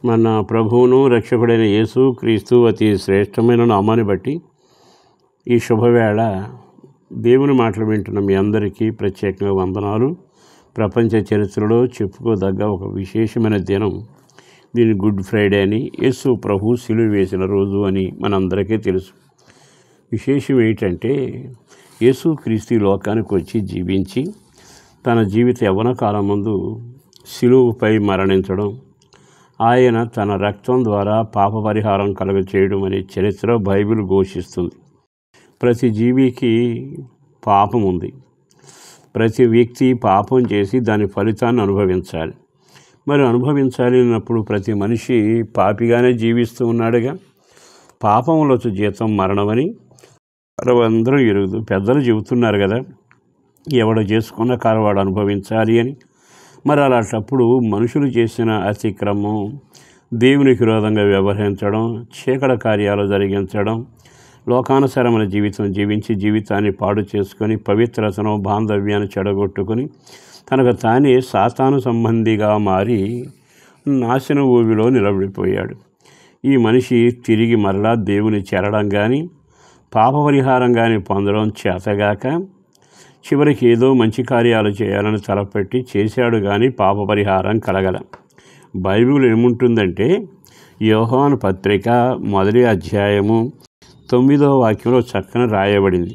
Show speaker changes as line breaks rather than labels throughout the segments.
మన ప్రభువును రక్షకుడైన యేసు క్రీస్తు అతి శ్రేష్టమైన నామాన్ని బట్టి ఈ శుభవేళ దేవుని మాటలు వింటున్న మీ అందరికీ ప్రత్యేకంగా వందనాలు. ప్రపంచ చరిత్రలో చెప్పుకోదగ్గ ఒక విశేషమైన దినం. దీన్ని గుడ్ ఫ్రైడే అని, యేసు ప్రభు సిలువ వేసిన రోజు అని మనందరికీ తెలుసు. విశేషం ఏంటంటే యేసు క్రీస్తు లోకానికి వచ్చి జీవించి తన జీవిత యవ్వన కాలం ముందు సిలువపై మరణించడం, ఆయన తన రక్తం ద్వారా పాప పరిహారం కలుగచేయడం అనే చరిత్ర బైబిల్ ఘోషిస్తుంది. ప్రతి జీవికి పాపం ఉంది. ప్రతి వ్యక్తి పాపం చేసి దాని ఫలితాన్ని అనుభవించాలి. మరి అనుభవించాలి అన్నప్పుడు ప్రతి మనిషి పాపిగానే జీవిస్తూ ఉన్నాడుగా. పాపంలో జీతం మరణమని అందరూ ఎరుగుదు. పెద్దలు చెబుతున్నారు కదా, ఎవడు చేసుకున్న కారవాడు అనుభవించాలి అని. మరి అలాంటప్పుడు మనుషులు చేసిన అతిక్రమం, దేవునికి విరోధంగా వ్యవహరించడం, చీకటి కార్యాలు జరిగించడం, లోకానుసరమైన జీవితం జీవించి జీవితాన్ని పాడు చేసుకొని పవిత్రతను బాంధవ్యాన్ని చెడగొట్టుకొని తనకు తానే సాతాను సంబంధిగా మారి నాశన ఊబిలో నిలబడిపోయాడు. ఈ మనిషి తిరిగి మరలా దేవుని చేరడం కానీ పాప పరిహారం కానీ పొందడం చేతగాక చివరికి ఏదో మంచి కార్యాలు చేయాలని తలపెట్టి చేశాడు కానీ పాప పరిహారం కలగల. బైబిల్ ఏముంటుందంటే యోహాను పత్రిక 1వ అధ్యాయము 9వ వాక్యంలో చక్కని రాయబడింది.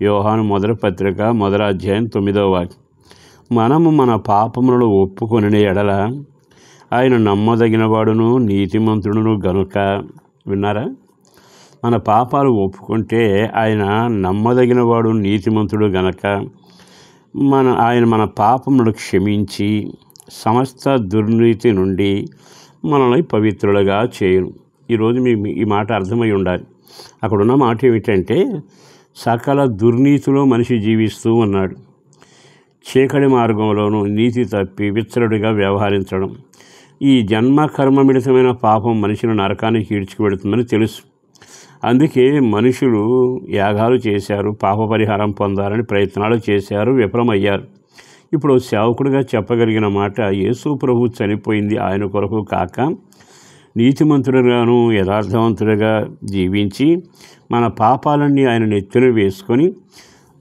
యోహాను 1వ పత్రిక 1వ అధ్యాయం 9వ వాక్యం, మనము మన పాపములను ఒప్పుకొనిన ఎడల ఆయన నమ్మదగిన వాడును నీతిమంతుడును గనుక. విన్నారా? మన పాపాలు ఒప్పుకుంటే ఆయన నమ్మదగిన వాడు నీతిమంతుడు గనక ఆయన మన పాపములను క్షమించి సమస్త దుర్నీతి నుండి మనల్ని పవిత్రులుగా చేయను. ఈరోజు ఈ మాట అర్థమై ఉండాలి. అక్కడున్న మాట ఏమిటంటే సకల దుర్నీతిలో మనిషి జీవిస్తూ ఉన్నాడు. చీకటి మార్గంలోనూ నీతి తప్పి విచ్చలుడిగా వ్యవహరించడం. ఈ జన్మ కర్మమిళితమైన పాపం మనిషిని నరకానికి ఈడ్చుకుపెడుతుందని తెలుసు. అందుకే మనుషులు యాగాలు చేశారు, పాప పరిహారం పొందాలని ప్రయత్నాలు చేశారు, విఫలమయ్యారు. ఇప్పుడు సేవకుడిగా చెప్పగలిగిన మాట, యేసు ప్రభు చనిపోయింది ఆయన కొరకు కాక నీతిమంతుడుగాను యథార్థవంతుడిగా జీవించి మన పాపాలన్నీ ఆయన నెత్తిన వేసుకొని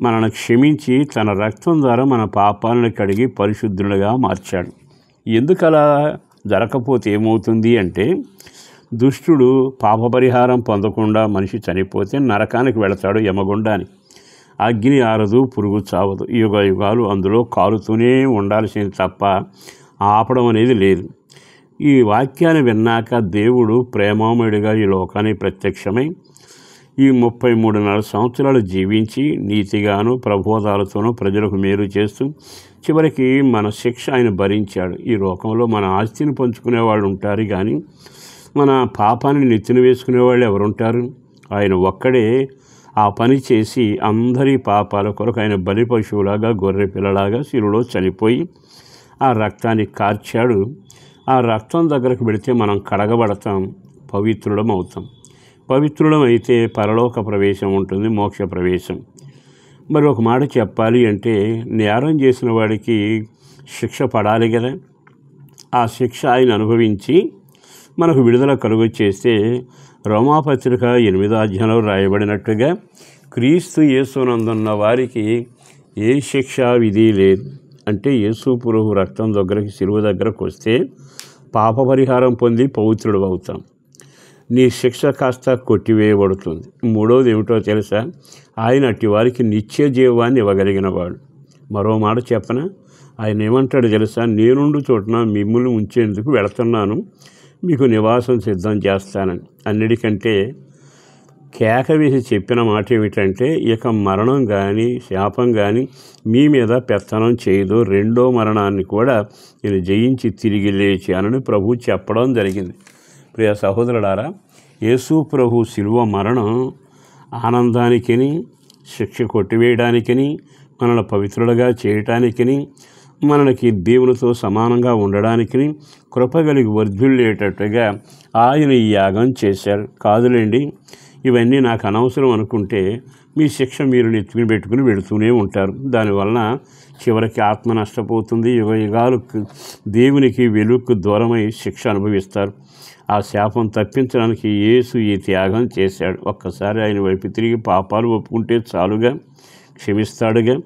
మనల్ని క్షమించి తన రక్తం ద్వారా మన పాపాలను కడిగి పరిశుద్ధులుగా మార్చాడు. ఎందుకలా జరగకపోతే ఏమవుతుంది అంటే, దుష్టుడు పాప పరిహారం పొందకుండా మనిషి చనిపోతే నరకానికి వెళతాడు, యమగుండానికి. అగ్ని ఆరదు, పురుగు చావదు, యుగ యుగాలు అందులో కాలుతూనే ఉండాల్సింది తప్ప ఆపడం అనేది లేదు. ఈ వాక్యాన్ని విన్నాక దేవుడు ప్రేమామయుడిగా ఈ లోకానికి ప్రత్యక్షమై ఈ 33.5 సంవత్సరాలు జీవించి నీతిగాను ప్రబోధాలతోనూ ప్రజలకు మేలు చేస్తూ చివరికి మన శిక్ష ఆయన భరించాడు. ఈ లోకంలో మన ఆస్తిని పంచుకునే వాళ్ళు ఉంటారు కానీ మన పాపాన్ని నెత్తిన వేసుకునే వాళ్ళు ఎవరుంటారు? ఆయన ఒక్కడే ఆ పని చేసి అందరి పాపాల కొరకు ఆయన బలి పశువులాగా గొర్రె పిల్లలాగా శిలువలో చనిపోయి ఆ రక్తాన్ని కార్చాడు. ఆ రక్తం దగ్గరకు పెడితే మనం కడగబడతాం, పవిత్రులం అవుతాం. పవిత్రులం అయితే పరలోక ప్రవేశం ఉంటుంది, మోక్ష ప్రవేశం. మరి ఒక మాట చెప్పాలి అంటే నేరం చేసిన వాడికి శిక్ష పడాలి కదా. ఆ శిక్ష ఆయన అనుభవించి మనకు విడుదల కలుగచేస్తే రోమాపత్రిక 8వ అధ్యాయంలో రాయబడినట్టుగా క్రీస్తు యేసునందున్న వారికి ఏ శిక్షా విధి లేదు. అంటే యేసు ప్రభు రక్తం దగ్గరికి శిలువ దగ్గరకు వస్తే పాప పరిహారం పొంది పవిత్రుడు అవుతాం. నీ శిక్ష కాస్త కొట్టివేయబడుతుంది. మూడవది ఏమిటో తెలుసా? ఆయన అట్టి వారికి నిత్య జీవాన్ని ఇవ్వగలిగిన వాడు. మరో మాట చెప్పనా? ఆయన ఏమంటాడు తెలుసా? నేనుండు చోటున మిమ్మల్ని ఉంచేందుకు వెళుతున్నాను, మీకు నివాసం సిద్ధం చేస్తానని. అన్నిటికంటే కేక వేసి చెప్పిన మాట ఏమిటంటే, ఇక మరణం కానీ శాపం కానీ మీ మీద పెత్తనం చేయదు, రెండో మరణాన్ని కూడా నేను జయించి తిరిగి లేచానని ప్రభు చెప్పడం జరిగింది. ప్రియ సహోదరులారా, యేసు ప్రభు శిలువ మరణం ఆనందానికిని శిక్ష కొట్టివేయడానికిని మనల్ని పవిత్రులుగా చేయటానికిని మనకి దేవునితో సమానంగా ఉండడానికి కృప కలిగి వర్ధిల్లేటట్టుగా ఆయన ఈ యాగం చేశారు. కాదులేండి, ఇవన్నీ నాకు అనవసరం అనుకుంటే మీ శిక్ష మీరు నెత్తుకుని పెట్టుకుని వెళుతూనే ఉంటారు. దానివలన చివరికి ఆత్మ నష్టపోతుంది. యుగ యుగాలకు దేవునికి వెలుగుకు దూరమై శిక్ష అనుభవిస్తారు. ఆ శాపం తప్పించడానికి యేసు ఈ త్యాగం చేశాడు. ఒక్కసారి ఆయన వైపు తిరిగి పాపాలు ఒప్పుకుంటే చాలుగా, క్షమిస్తాడుగా.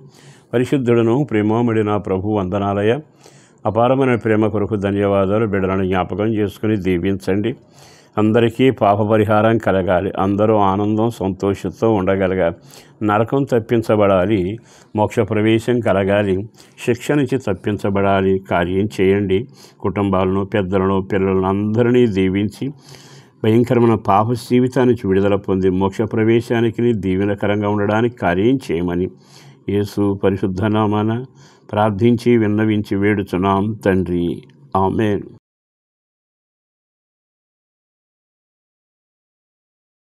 పరిశుద్ధుడను ప్రేమమడి నా ప్రభు వందనాలయ. అపారమైన ప్రేమ కొరకు ధన్యవాదాలు. బిడ్డలను జ్ఞాపకం చేసుకుని దీవించండి. అందరికీ పాప పరిహారం కలగాలి. అందరూ ఆనందం సంతోషంతో ఉండగలగాలి. నరకం తప్పించబడాలి. మోక్ష ప్రవేశం కలగాలి. శిక్ష నుంచి తప్పించబడాలి. కార్యం చేయండి. కుటుంబాలను, పెద్దలను, పిల్లలను అందరినీ దీవించి భయంకరమైన పాప జీవితాన్ని నుంచి విడుదల పొంది మోక్ష ప్రవేశానికి దీవెనకరంగా ఉండడానికి కార్యం చేయమని యేసు పరిశుద్ధ నామాన ప్రార్థించి విన్నవించి వేడుచున్నాం తండ్రి. ఆమేన్.